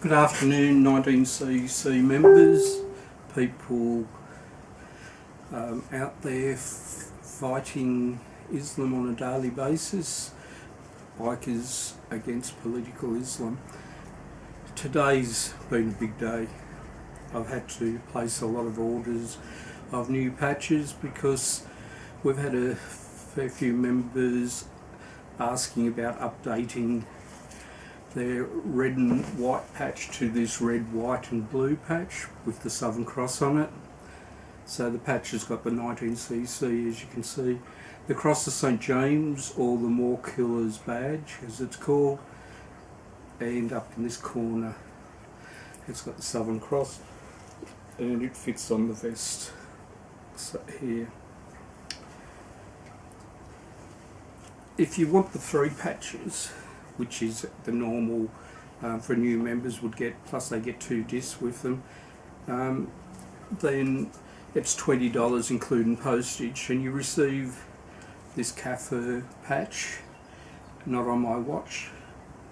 Good afternoon, 19CC members, people out there fighting Islam on a daily basis, bikers against political Islam. Today's been a big day. I've had to place a lot of orders of new patches because we've had a fair few members asking about updating their red and white patch to this red, white and blue patch with the Southern Cross on it. So the patch has got the 19cc, as you can see. The Cross of St James, or the More Killers badge as it's called, and up in this corner it's got the Southern Cross and it fits on the vest here. If you want the three patches, which is the normal for new members would get, plus they get 2 discs with them, then it's $20 including postage, and you receive this Kaffir patch, Not On My Watch,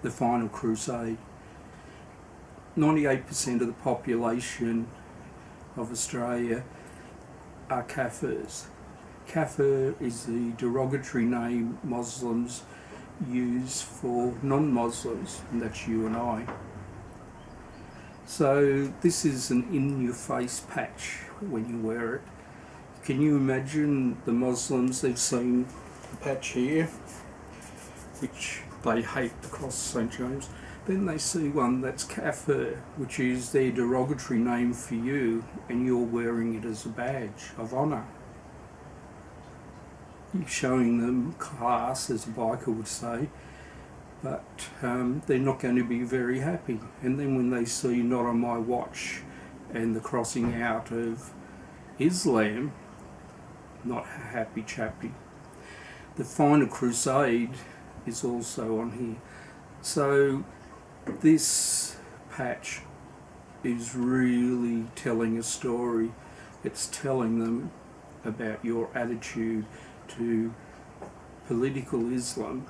The Final Crusade. 98% of the population of Australia are Kaffirs. Kaffir is the derogatory name Muslims use for non-Muslims, and that's you and I. So this is an in-your-face patch when you wear it. Can you imagine the Muslims, they've seen the patch here, which they hate, the Cross of St James, then they see one that's Kaffir, which is their derogatory name for you, and you're wearing it as a badge of honour. You're showing them class, as a biker would say, but they're not going to be very happy. And then when they see Not On My Watch and the crossing out of Islam, not happy chappy. The Final Crusade is also on here. So this patch is really telling a story. It's telling them about your attitude to political Islam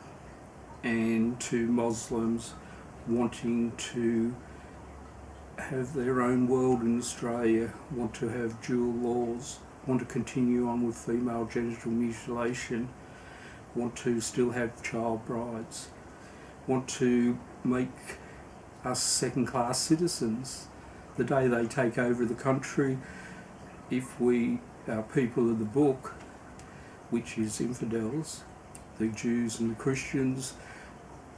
and to Muslims wanting to have their own world in Australia, want to have dual laws, want to continue on with female genital mutilation, want to still have child brides, want to make us second-class citizens. The day they take over the country, if we are people of the book, which is infidels, the Jews and the Christians,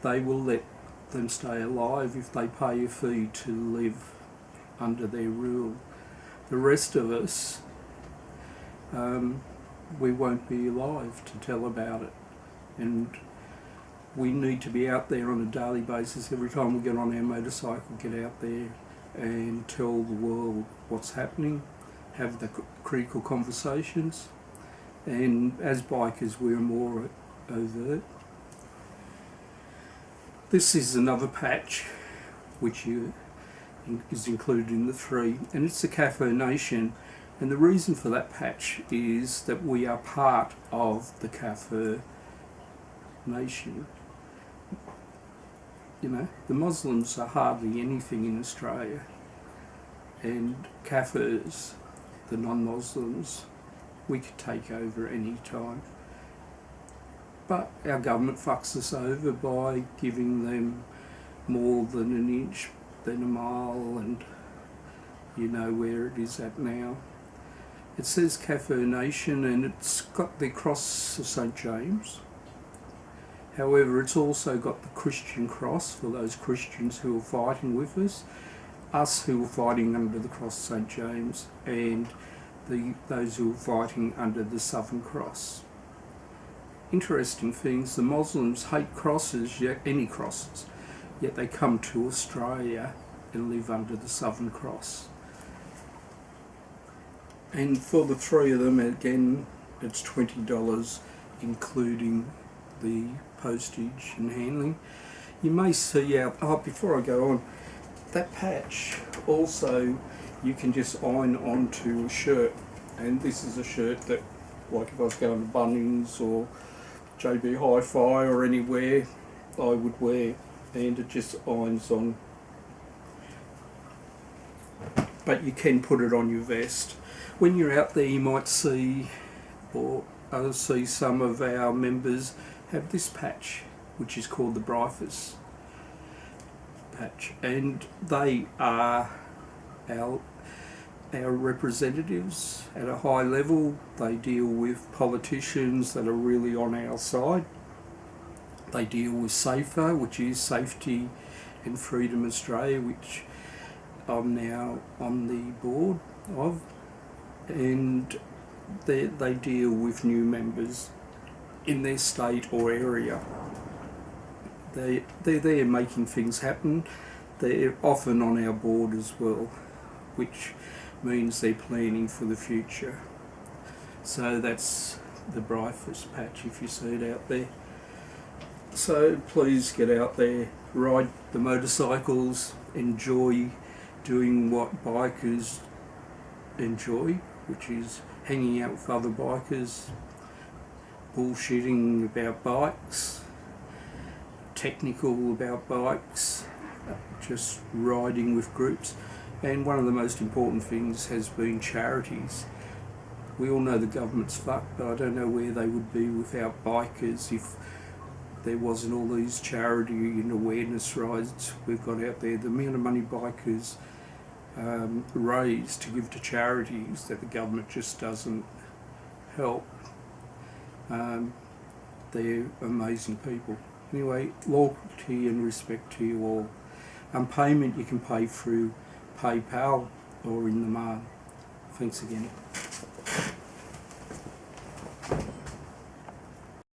they will let them stay alive if they pay a fee to live under their rule. The rest of us, we won't be alive to tell about it. And we need to be out there on a daily basis. Every time we get on our motorcycle, get out there and tell the world what's happening, have the critical conversations. And as bikers, we're more overt. This is another patch which is included in the 3, and it's the Kaffir Nation. And the reason for that patch is that we are part of the Kaffir Nation. You know, the Muslims are hardly anything in Australia, and Kaffirs, the non-Muslims, we could take over at any time. But our government fucks us over by giving them more than an inch, than a mile, and you know where it is at now. It says Kaffir Nation, and it's got the Cross of St James. However, it's also got the Christian cross for those Christians who are fighting with us who are fighting under the Cross of St James, and those who are fighting under the Southern Cross. Interesting things, the Muslims hate crosses, yet any crosses, yet they come to Australia and live under the Southern Cross. And for the 3 of them, again, it's $20 including the postage and handling. You may see before I go on, that patch also you can just iron onto a shirt, and this is a shirt that, like if I was going to Bunnings or JB Hi-Fi or anywhere, I would wear, and it just irons on but you can put it on your vest. When you're out there, you might see see some of our members have this patch, which is called the Bryfus patch, and they are our representatives at a high level. They deal with politicians that are really on our side. They deal with SAFER, which is Safety and Freedom Australia, which I'm now on the board of, and they deal with new members in their state or area. They're there making things happen. They're often on our board as well, which means they're planning for the future. So that's the Bryfus patch, if you see it out there. So please get out there, ride the motorcycles, enjoy doing what bikers enjoy, which is hanging out with other bikers, bullshitting about bikes, technical about bikes, just riding with groups. And one of the most important things has been charities. We all know the government's fucked, but I don't know where they would be without bikers if there wasn't all these charity and awareness rides we've got out there. The amount of money bikers raise to give to charities that the government just doesn't help. They're amazing people. Anyway, loyalty and respect to you all. Payment you can pay through PayPal or in the mail. Thanks again.